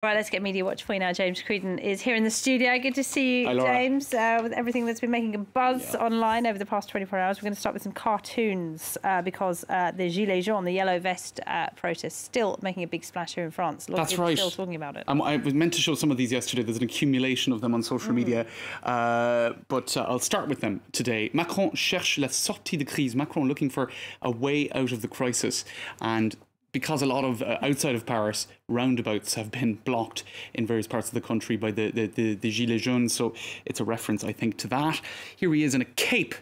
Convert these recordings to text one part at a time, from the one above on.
Right, let's get Media Watch for you now. James Creedon is here in the studio. Good to see you, Hi, Laura. James, with everything that's been making a buzz online over the past 24 hours. We're going to start with some cartoons because the Gilets jaunes, the yellow vest protest, still making a big splash here in France. That's right. Still talking about it. I was meant to show some of these yesterday. There's an accumulation of them on social media. But I'll start with them today. Macron cherche la sortie de crise. Macron looking for a way out of the crisis. And because a lot of outside of Paris roundabouts have been blocked in various parts of the country by the Gilets jaunes, so it's a reference, I think, to that. Here he is in a cape,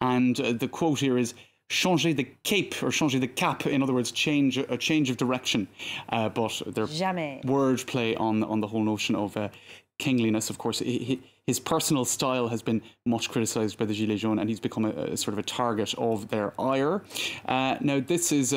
and the quote here is "changer the cape" or "changer the cap." In other words, a change of direction. But their word play on the whole notion of kingliness. Of course, his personal style has been much criticised by the Gilets jaunes, and he's become a sort of a target of their ire. Now, this is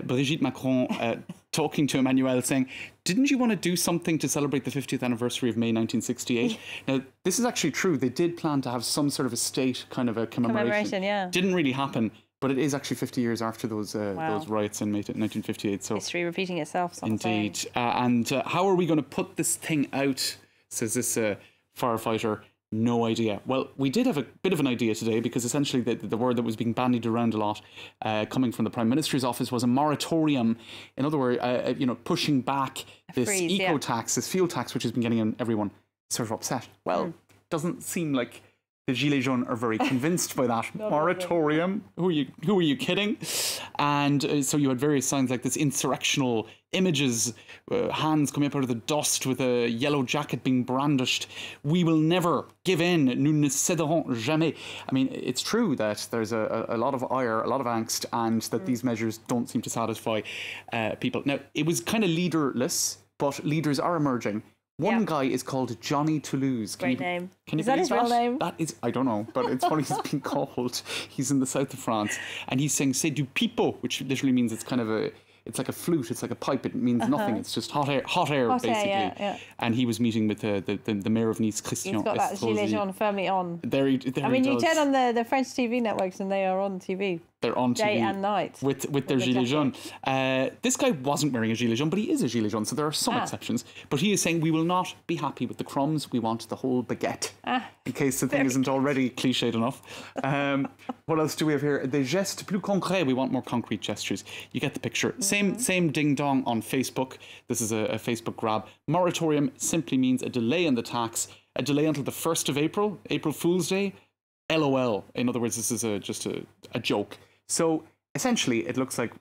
Brigitte Macron talking to Emmanuel, saying, "Didn't you want to do something to celebrate the 50th anniversary of May 1968? Now, this is actually true. They did plan to have some sort of a state kind of a commemoration. Yeah. Didn't really happen. But it is actually 50 years after those riots in May 1958. So history repeating itself. Indeed. And how are we going to put this thing out, says this firefighter. No idea. Well, we did have a bit of an idea today, because essentially the word that was being bandied around a lot coming from the Prime Minister's office was a moratorium. In other words, pushing back this eco-tax, this fuel tax, which has been getting everyone sort of upset. Well, doesn't seem like the Gilets jaunes are very convinced by that moratorium. Who are you kidding? And so you had various signs like this insurrectional images, hands coming up out of the dust with a yellow jacket being brandished. "We will never give in. Nous ne céderons jamais." I mean, it's true that there's a lot of ire, a lot of angst, and that these measures don't seem to satisfy people. Now, it was kind of leaderless, but leaders are emerging. One guy is called Johnny Toulouse. Great name. Is that his real name? That is, I don't know, but it's what he's been called. He's in the south of France, and he's saying "c'est du pipeau," which literally means it's kind of it's like a flute, it's like a pipe, it means nothing, it's just hot air basically. And he was meeting with the mayor of Nice, Christian. He's got that Gilets jaunes firmly on. There you turn on the French TV networks and they are on TV. They're on day TV and night with their Gilets jaunes. This guy wasn't wearing a Gilet jaune, but he is a Gilet jaune, so there are some exceptions. But he is saying we will not be happy with the crumbs, we want the whole baguette. In case the thing isn't already cliched enough. What else do we have here? Des gestes plus concrets. We want more concrete gestures. You get the picture. Same ding dong on Facebook. This is a Facebook grab. Moratorium simply means a delay in the tax, a delay until the 1st of April, April Fool's Day. LOL. In other words, this is just a joke. So essentially, it looks like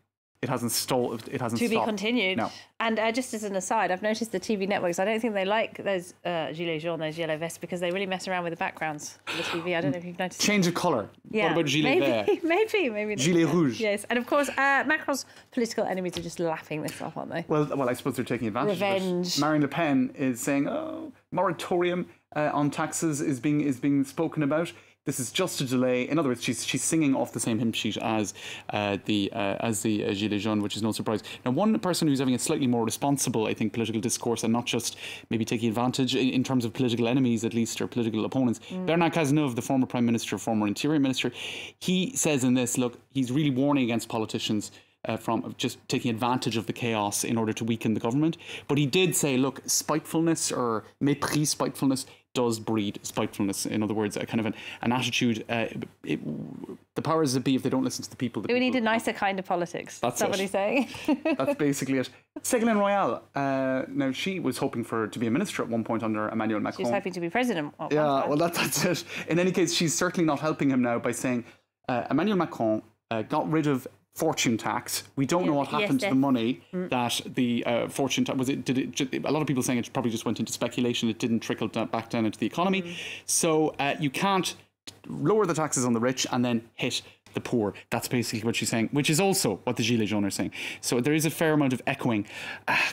it hasn't stalled. It hasn't stopped. To be continued. No. And just as an aside, I've noticed the TV networks, I don't think they like those Gilets jaunes, those yellow vests, because they really mess around with the backgrounds on the TV. I don't know if you've noticed. Change of colour. Yeah. What about Gilet vert? Maybe. Gilet rouge. Yes. And of course, Macron's political enemies are just laughing this off, aren't they? Well, I suppose they're taking advantage Revenge. of it. Marine Le Pen is saying, "Oh, moratorium on taxes is being spoken about. This is just a delay." In other words, she's singing off the same hymn sheet as the Gilets jaunes, which is no surprise. Now, one person who's having a slightly more responsible, I think, political discourse, and not just maybe taking advantage in terms of political enemies, at least, or political opponents, Bernard Cazeneuve, the former Prime Minister, former Interior Minister, he says in this, look, he's really warning against politicians from just taking advantage of the chaos in order to weaken the government. But he did say, look, spitefulness or mépris, spitefulness, does breed spitefulness. In other words, a kind of an attitude. The powers that be, if they don't listen to the people... We need a nicer kind of politics. That's what he's saying. That's basically it. Ségolène Royal, now she was hoping to be a minister at one point under Emmanuel Macron. She was hoping to be president. Yeah, well, that's it. In any case, she's certainly not helping him now by saying Emmanuel Macron got rid of fortune tax. We don't know what happened to the money that the fortune tax a lot of people saying it probably just went into speculation. It didn't trickle back down into the economy. So you can't lower the taxes on the rich and then hit the poor. That's basically what she's saying, which is also what the Gilets jaunes are saying. So there is a fair amount of echoing.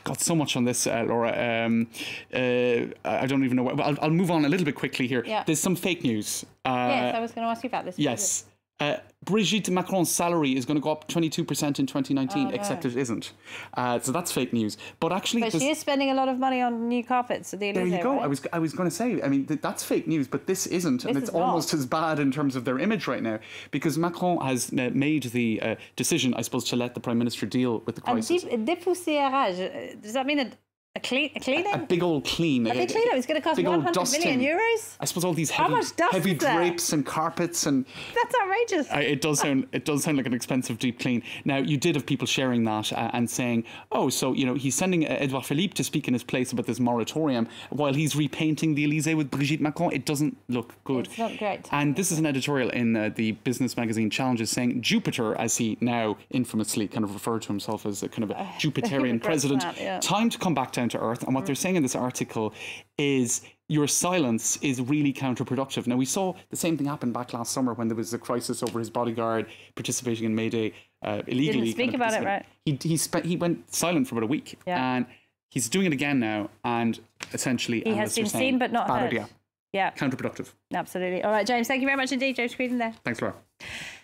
Got so much on this, Laura. I don't even know. I'll move on a little bit quickly here. Yeah. There's some fake news. Yes, I was going to ask you about this. Yes. Brigitte Macron's salary is going to go up 22% in 2019, except it isn't. So that's fake news. But actually... But she is spending a lot of money on new carpets at the Elysee. There you go. Right? I was going to say, I mean, that's fake news, but this isn't. And it's almost as bad in terms of their image right now, because Macron has made the decision, I suppose, to let the Prime Minister deal with the crisis. Dépoussiérage, does that mean A cleaning? A big old clean. A big cleanup. It's going to cost 100 million euros. I suppose all these How much dust heavy is there? drapes and carpets and That's outrageous. it does sound like an expensive deep clean. Now you did have people sharing that and saying, oh, so he's sending Edouard Philippe to speak in his place about this moratorium while he's repainting the Elysee with Brigitte Macron. It doesn't look good. It's not great. And this is an editorial in the business magazine Challenges saying Jupiter, as he now infamously kind of referred to himself as a kind of a Jupiterian president, time to come back down to earth. And what they're saying in this article is your silence is really counterproductive. Now, we saw the same thing happen back last summer when there was a crisis over his bodyguard participating in May Day illegally. Didn't speak about it, right? He went silent for about a week, and he's doing it again now. And essentially, he has been seen but not heard. Yeah, counterproductive. Absolutely. All right, James. Thank you very much indeed, James Creedon there. Thanks, Laura.